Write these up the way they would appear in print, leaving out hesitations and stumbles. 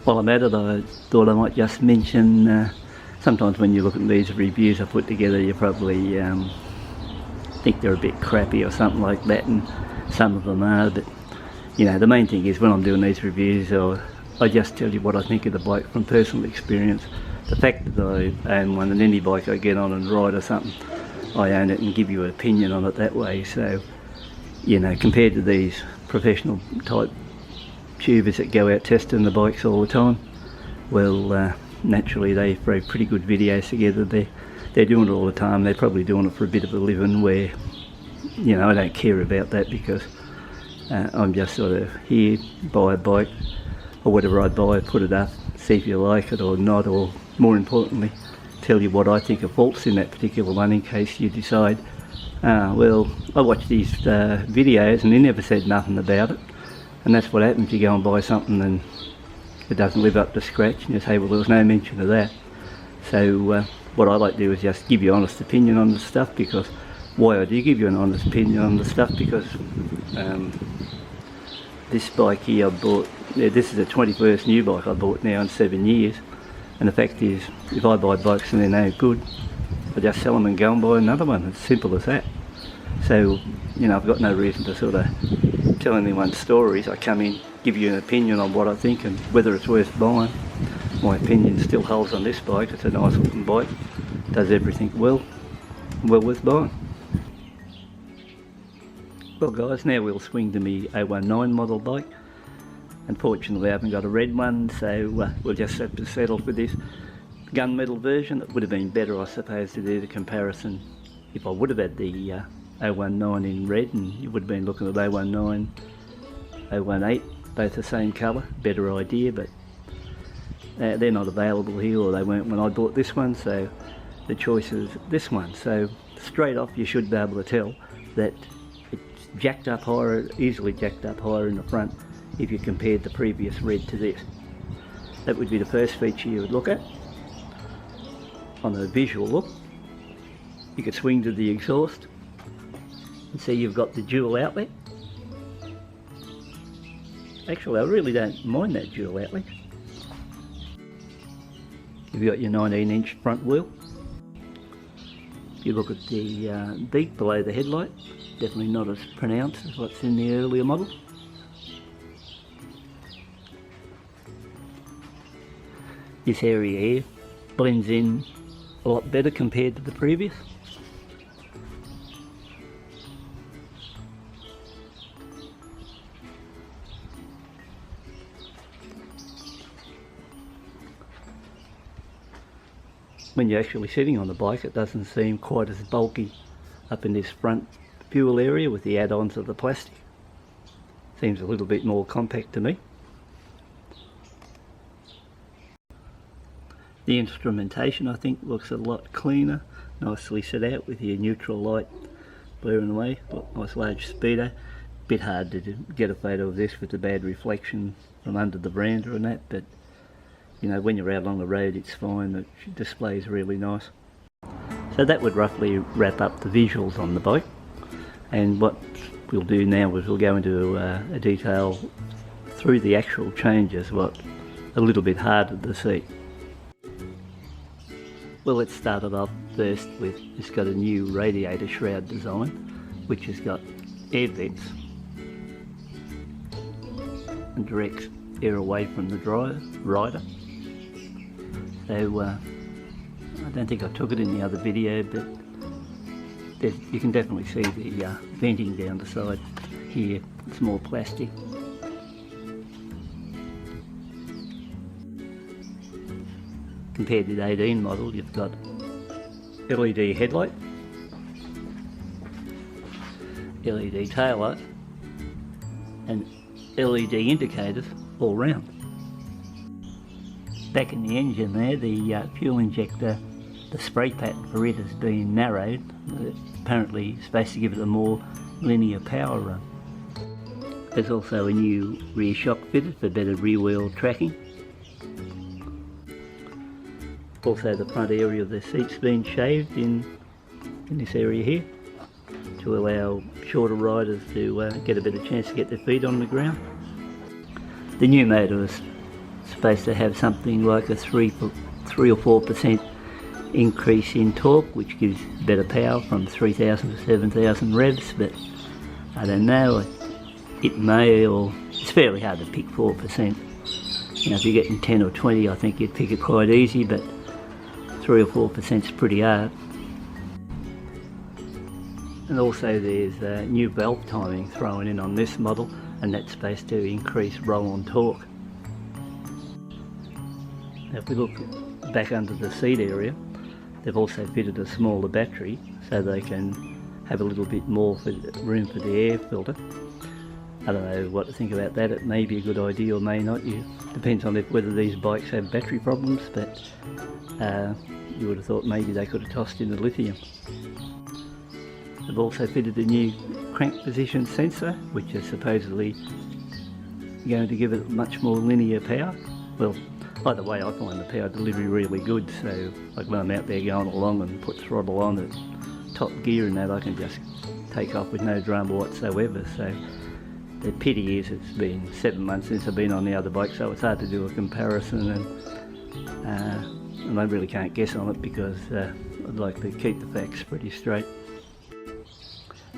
While I'm at it, I thought I might just mention, sometimes when you look at these reviews I put together, you probably think they're a bit crappy or something like that, and some of them are, but you know, the main thing is when I'm doing these reviews, I just tell you what I think of the bike from personal experience. The fact that I own one, and any bike I get on and ride or something, I own it and give you an opinion on it that way. So, you know, compared to these professional type tubers that go out testing the bikes all the time, well, naturally they throw pretty good videos together. They're doing it all the time. They're probably doing it for a bit of a living, where, you know, I don't care about that, because I'm just sort of here, buy a bike or whatever I buy, put it up, see if you like it or not, or more importantly, tell you what I think are faults in that particular one, in case you decide, well, I watched these videos and he never said nothing about it. And that's what happens. You go and buy something and it doesn't live up to scratch, and you say, well, there was no mention of that. So what I like to do is just give you an honest opinion on the stuff, because why I do give you an honest opinion on the stuff, because this bike here I bought, this is the 21st new bike I bought now in 7 years, and the fact is, if I buy bikes and they're no good, I just sell them and go and buy another one. It's simple as that. So, you know, I've got no reason to sort of tell anyone stories. I come in, give you an opinion on what I think and whether it's worth buying. My opinion still holds on this bike. It's a nice looking bike, does everything well worth buying. Well guys, now we'll swing to me 019 model bike. Unfortunately I haven't got a red one, so we'll just have to settle for this gunmetal version. It would have been better, I suppose, to do the comparison if I would have had the 019 in red, and you would have been looking at 019, 018, both the same colour. Better idea, but they're not available here, or they weren't when I bought this one, so the choice is this one. So straight off you should be able to tell that it's jacked up higher, easily jacked up higher in the front if you compared the previous red to this. That would be the first feature you would look at. On a visual look, you could swing to the exhaust and see you've got the dual outlet. Actually, I really don't mind that dual outlet. You've got your 19-inch front wheel. If you look at the beak below the headlight, definitely not as pronounced as what's in the earlier model. This area here blends in a lot better compared to the previous. When you're actually sitting on the bike, it doesn't seem quite as bulky up in this front fuel area with the add-ons of the plastic. Seems a little bit more compact to me. The instrumentation, I think, looks a lot cleaner, nicely set out with your neutral light blaring away. Nice large speedo. Bit hard to get a photo of this with the bad reflection from under the veranda and that, but you know, when you're out along the road it's fine. The display's really nice. So that would roughly wrap up the visuals on the bike, and what we'll do now is we'll go into a detail through the actual changes, what a little bit harder to see. Well, let's start it off first with, it's got a new radiator shroud design, which has got air vents and directs air away from the rider. So I don't think I took it in the other video, but you can definitely see the venting down the side here. It's more plastic. Compared to the 18 model, you've got LED headlight, LED taillight, and LED indicators all round. Back in the engine there, the fuel injector, the spray pattern for it has been narrowed. It's apparently supposed to give it a more linear power run. There's also a new rear shock fitted for better rear wheel tracking. Also the front area of the seat's been shaved in this area here to allow shorter riders to get a better chance to get their feet on the ground. The new motor is supposed to have something like a 3 or 4% increase in torque, which gives better power from 3,000 to 7,000 revs, but I don't know, it may, or it's fairly hard to pick 4%. You know, if you're getting 10 or 20, I think you'd pick it quite easy, but 3 or 4% is pretty hard. And also there's new valve timing thrown in on this model, and that's supposed to increase roll-on torque. Now if we look back under the seat area, they've also fitted a smaller battery so they can have a little bit more room for the air filter. I don't know what to think about that. It may be a good idea or may not. It depends on whether these bikes have battery problems, but you would have thought maybe they could have tossed in the lithium. They've also fitted a new crank position sensor, which is supposedly going to give it much more linear power. Well, either way, I find the power delivery really good, so like when I'm out there going along and put throttle on at top gear and that, I can just take off with no drama whatsoever. So the pity is it's been 7 months since I've been on the other bike, so it's hard to do a comparison, and I really can't guess on it because I'd like to keep the facts pretty straight.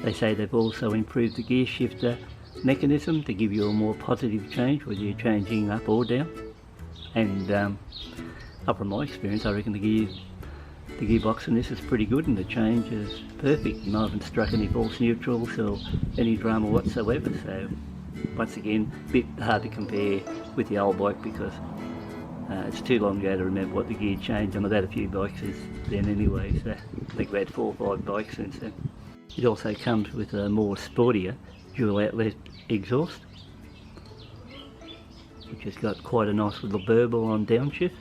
They say they've also improved the gear shifter mechanism to give you a more positive change, whether you're changing up or down. And up from my experience, I reckon the gearbox in this is pretty good, and the change is perfect, and I haven't struck any false neutrals or any drama whatsoever. So once again, a bit hard to compare with the old bike because it's too long ago to remember what the gear changed, and I've had a few bikes since then anyway, so I think we've had 4 or 5 bikes since then. It also comes with a more sportier dual outlet exhaust, which has got quite a nice little burble on downshift,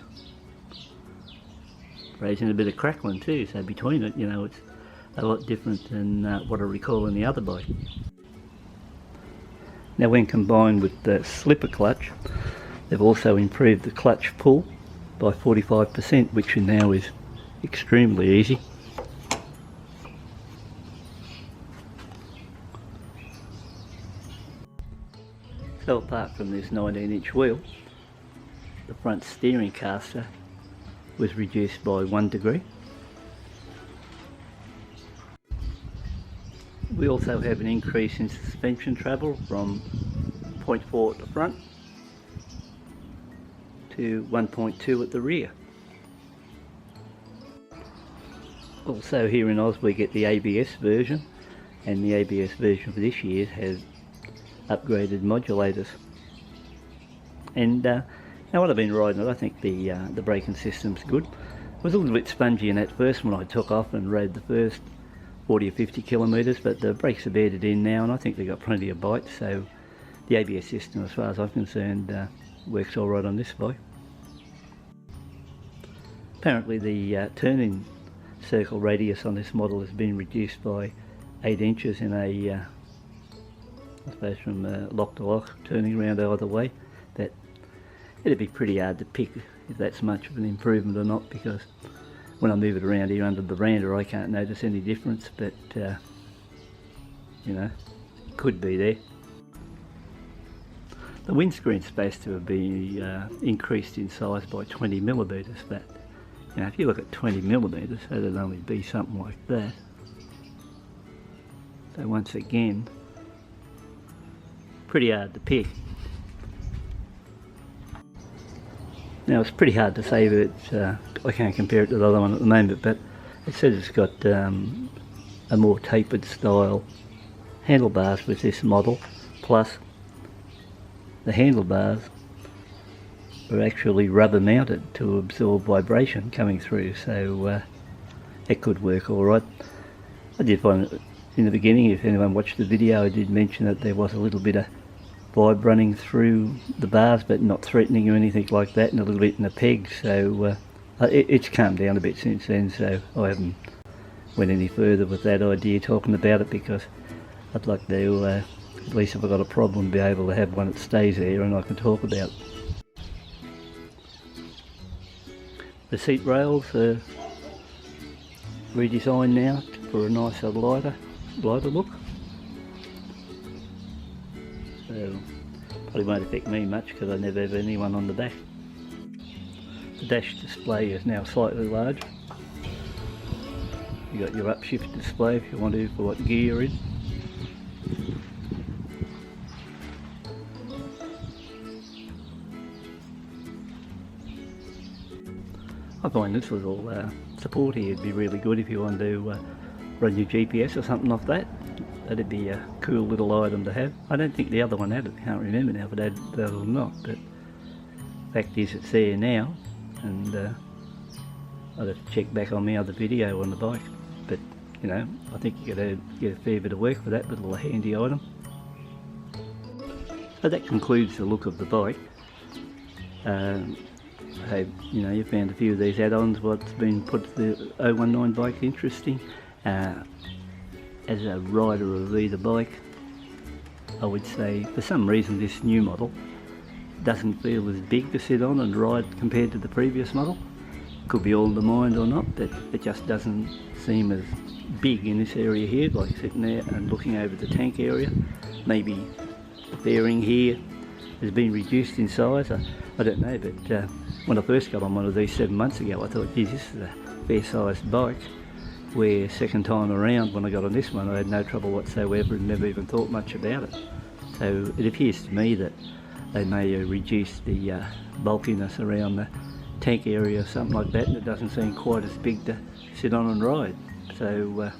raising a bit of crackling too, so between it, you know, it's a lot different than what I recall in the other bike. Now when combined with the slipper clutch, they've also improved the clutch pull by 45%, which now is extremely easy. So apart from this 19-inch wheel, the front steering caster was reduced by 1 degree. We also have an increase in suspension travel from 0.4 at the front to 1.2 at the rear. Also here in Oz we get the ABS version, and the ABS version for this year has upgraded modulators. And now what I've been riding it, I think the braking system's good. It was a little bit spongy in that first one I took off and rode the first 40 or 50 kilometres, but the brakes are bedded in now, and I think they've got plenty of bite, so the ABS system, as far as I'm concerned, works all right on this bike. Apparently the turning circle radius on this model has been reduced by 8 inches in a I suppose from lock to lock, turning around either way. That it'd be pretty hard to pick if that's much of an improvement or not, because when I move it around here under the veranda I can't notice any difference, but you know, it could be there. The windscreen's supposed to be increased in size by 20 millimetres, but you know, if you look at 20 millimetres, that'd only be something like that. So once again, pretty hard to pick. Now it's pretty hard to say that I can't compare it to the other one at the moment, but it says it's got a more tapered style handlebars with this model, plus the handlebars are actually rubber mounted to absorb vibration coming through, so it could work alright. I did find it in the beginning, if anyone watched the video, I did mention that there was a little bit of vibe running through the bars, but not threatening or anything like that, and a little bit in the pegs, so it's calmed down a bit since then, so I haven't went any further with that idea talking about it, because I'd like to, at least if I've got a problem, be able to have one that stays there and I can talk about. The seat rails are redesigned now for a nicer lighter look. So probably won't affect me much because I never have anyone on the back. The dash display is now slightly larger. You got your upshift display if you want to for what gear you're in. I find this little support here would be really good if you want to run your GPS or something off that. That'd be a cool little item to have. I don't think the other one had it. I can't remember now if it had that or not, but fact is it's there now, and I'd have to check back on my other video on the bike. But you know, I think you're going to get a fair bit of work for that little handy item. So that concludes the look of the bike. I hope you know you found a few of these add-ons what's been put to the 019 bike interesting. As a rider of either bike, I would say for some reason this new model doesn't feel as big to sit on and ride compared to the previous model. Could be all in the mind or not, but it just doesn't seem as big in this area here, like sitting there and looking over the tank area. Maybe the fairing here has been reduced in size, I don't know, but when I first got on one of these 7 months ago I thought, geez, this is a fair sized bike, where second time around when I got on this one I had no trouble whatsoever and never even thought much about it. So it appears to me that they may reduce the bulkiness around the tank area or something like that, and it doesn't seem quite as big to sit on and ride. So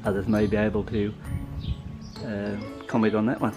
others may be able to comment on that one.